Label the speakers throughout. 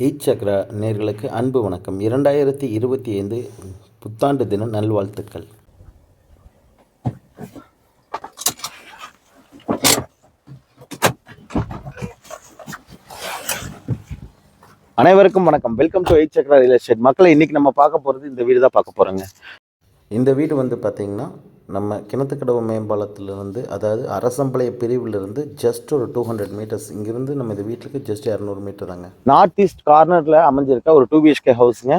Speaker 1: Eight Chakra நேர்களுக்கு அன்பு வணக்கம். 2025 புத்தாண்டு தின நல்வாழ்த்துக்கள். அனைவருக்கும் வணக்கம். Welcome to eight Chakra real estate. மக்களை இன்னைக்கு நம்ம பார்க்க போகிறது இந்த வீடு தான் பார்க்க போகிறோங்க. இந்த வீடு பார்த்திங்கன்னா நம்ம கிணத்துக்கடவு மேம்பாலத்திலிருந்து, அதாவது அரசம்பாளையம் பிரிவிலிருந்து ஜஸ்ட் ஒரு 200 மீட்டர்ஸ் இங்கிருந்து நம்ம இந்த வீட்டுக்கு ஜஸ்ட் 200 மீட்டர் தாங்க. நார்த் ஈஸ்ட் கார்னரில் அமைஞ்சிருக்க ஒரு 2 BHK ஹவுஸுங்க.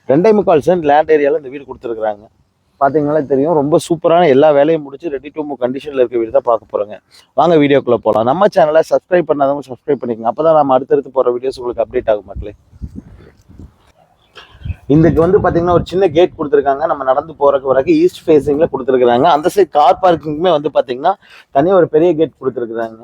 Speaker 1: 2.25 சென்ட் லேண்ட் ஏரியாவில் இந்த வீடு கொடுத்துருக்குறாங்க. பார்த்தீங்கன்னா தெரியும், ரொம்ப சூப்பரான எல்லா வேலையும் முடிச்சு ரெடி டு மூவ் கண்டிஷனில் இருக்க வீடு தான் பார்க்க போகிறோங்க. வாங்க வீடியோக்குள்ளே போகலாம். நம்ம சேனலை சப்ஸ்கிரைப் பண்ணாதவங்க சப்ஸ்கிரைப் பண்ணிக்கோங்க. அப்போ தான் நம்ம அடுத்தடுத்து போகிற வீடியோஸ் உங்களுக்கு அப்டேட் ஆகும் மக்களே. இதுக்கு பார்த்தீங்கன்னா ஒரு சின்ன கேட் கொடுத்துருக்காங்க. நம்ம நடந்து போறதுக்கு வரைக்கும் ஈஸ்ட் ஃபேஸிங்ல கொடுத்துருக்காங்க. அந்த சைட் கார் பார்க்கிங்குமே பார்த்தீங்கன்னா தனியாக ஒரு பெரிய கேட் கொடுத்துருக்குறாங்க.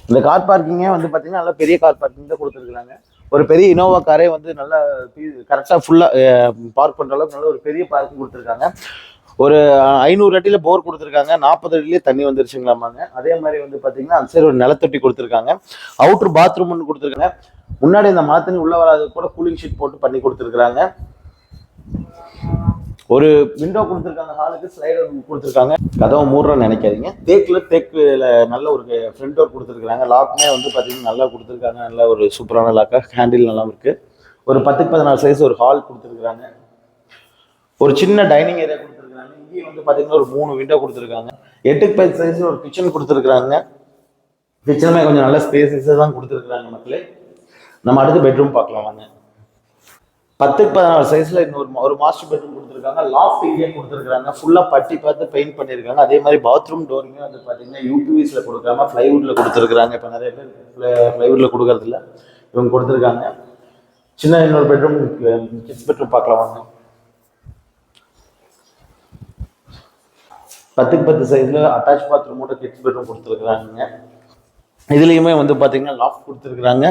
Speaker 1: இந்த கார் பார்க்கிங்கே பார்த்தீங்கன்னா நல்லா பெரிய கார் பார்க்கிங் தான் கொடுத்துருக்குறாங்க. ஒரு பெரிய இனோவா காரே நல்லா கரெக்டாக ஃபுல்லாக பார்க் பண்ணுற அளவுக்கு நல்ல ஒரு பெரிய பார்க்கிங் கொடுத்துருக்காங்க. ஒரு 500 அடியில் போர் கொடுத்துருக்காங்க. 40 அடியிலே தண்ணி வந்துருச்சுங்களாமாங்க. அதே மாதிரி பார்த்தீங்கன்னா அந்த சைடு ஒரு நிலத்தொட்டி கொடுத்துருக்காங்க. அவுட்ரு பாத்ரூம் ஒன்று கொடுத்துருக்காங்க. முன்னாடி இந்த மழை தண்ணி உள்ள வராது கூட கூலிங் ஷீட் போட்டு பண்ணி கொடுத்துருக்காங்க. ஒரு விண்டோ கொடுத்துருக்காங்க. ஹாலுக்கு ஸ்லைடர் கொடுத்துருக்காங்க. கதவை மூடுறோன்னு நினைக்காதீங்க. தேக்கில் நல்ல ஒரு ஃப்ரண்ட் டோர் கொடுத்துருக்காங்க. லாக்குமே பார்த்தீங்கன்னா நல்லா கொடுத்துருக்காங்க. நல்ல ஒரு சூப்பரான லாக்கா, ஹேண்டில் நல்லா இருக்கு. ஒரு 10x 14 சைஸ் ஒரு ஹால் கொடுத்துருக்காங்க. ஒரு சின்ன டைனிங் ஏரியா கொடுத்துருக்காங்க. இங்கேயும் பார்த்தீங்கன்னா ஒரு 3 விண்டோ கொடுத்துருக்காங்க. 8x 5 சைஸ் ஒரு கிச்சன் கொடுத்துருக்காங்க. கிச்சனுமே கொஞ்சம் நல்ல ஸ்பேசஸாக தான் கொடுத்துருக்காங்க மக்களே. நம்ம அடுத்து பெட்ரூம் பார்க்கலாம் வாங்க. 10x 14 சைஸ்ல ஒரு மாஸ்டர் பெட்ரூம் கொடுத்துருக்காங்க. லாஃப்ட் ஏரியா கொடுத்துருக்காங்க. ஃபுல்லா பட்டி பார்த்து பெயிண்ட் பண்ணியிருக்காங்க. அதே மாதிரி பாத்ரூம் டோருமே பார்த்தீங்கன்னா யூபிவிஸ்ல கொடுக்காம பிளைவுட்ல கொடுத்துருக்காங்க. இப்போ நிறைய பேர் பிளைவுட்ல கொடுக்கறது இல்லை, இவங்க கொடுத்துருக்காங்க. சின்ன இன்னொரு பெட்ரூம், கிட்ஸ் பெட்ரூம் பார்க்கலாம் வாங்க. 10x 10 சைஸ்ல அட்டாச் பாத்ரூமோட கிட்ஸ் பெட்ரூம் கொடுத்துருக்காங்க. இதுலயுமே பார்த்தீங்கன்னா லாஃப்ட் கொடுத்துருக்காங்க.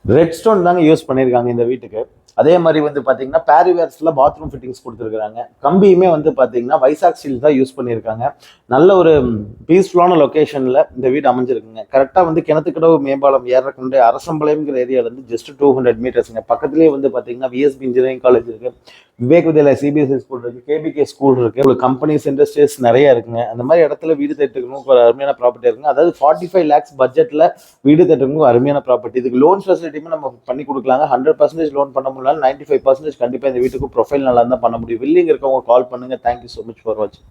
Speaker 1: ரெட் ஸ்டோன் தாங்க யூஸ் பண்ணியிருக்காங்க இந்த வீட்டுக்கு. அதே மாதிரி பார்த்தீங்கன்னா பேரிவேர்ஸ்ல பாத்ரூம் ஃபிட்டிங்ஸ் கொடுத்துருக்காங்க. கம்பியுமே பார்த்தீங்கன்னா வைசாக் ஸ்டீல் தான் யூஸ் பண்ணியிருக்காங்க. நல்ல ஒரு பீஸ்ஃபுல்லான லொக்கேஷன்ல இந்த வீடு அமைஞ்சிருக்குங்க. கரெக்டாக கிணத்துக்கடவு மேம்பாலம் ஏறக்குண்டே அரசம்பாளையம்ங்கிற ஏரியாவிலேருந்து ஜஸ்ட் 200 மீட்டர்ஸுங்க. பக்கத்துலேயே பார்த்தீங்கன்னா விஎஸ்பி இன்ஜினியரிங் காலேஜ் இருக்கு, விவேக் வித்யாலயா சிபிஎஸ்சி ஸ்கூல் இருக்கு, கேபிகே ஸ்கூல் இருக்கு, உங்களுக்கு கம்பெனிஸ் இண்டஸ்ட்ரீஸ் நிறைய இருக்குங்க. அந்த மாதிரி இடத்துல வீடு தேட்டுக்கணும் ஒரு அருமையான ப்ராப்பர்ட்டி இருக்குங்க. அதாவது 45 lakhs பட்ஜெட்ல வீடு தேட்டுக்கணும் அருமையான ப்ராப்பர்ட்டி. இதுக்கு லோன் ஃபெசிலிட்டியுமே நம்ம பண்ணி கொடுக்கலாங்க. 100% லோன் பண்ண முடியல, 95% கண்டிப்பா இந்த வீட்டுக்கு ப்ரொஃபைல் நல்லா இருந்தால் பண்ண முடியும். வில்லிங் இருக்கவங்க கால் பண்ணுங்க. தேங்க்யூ ஸோ மச் ஃபார் வாட்சிங்.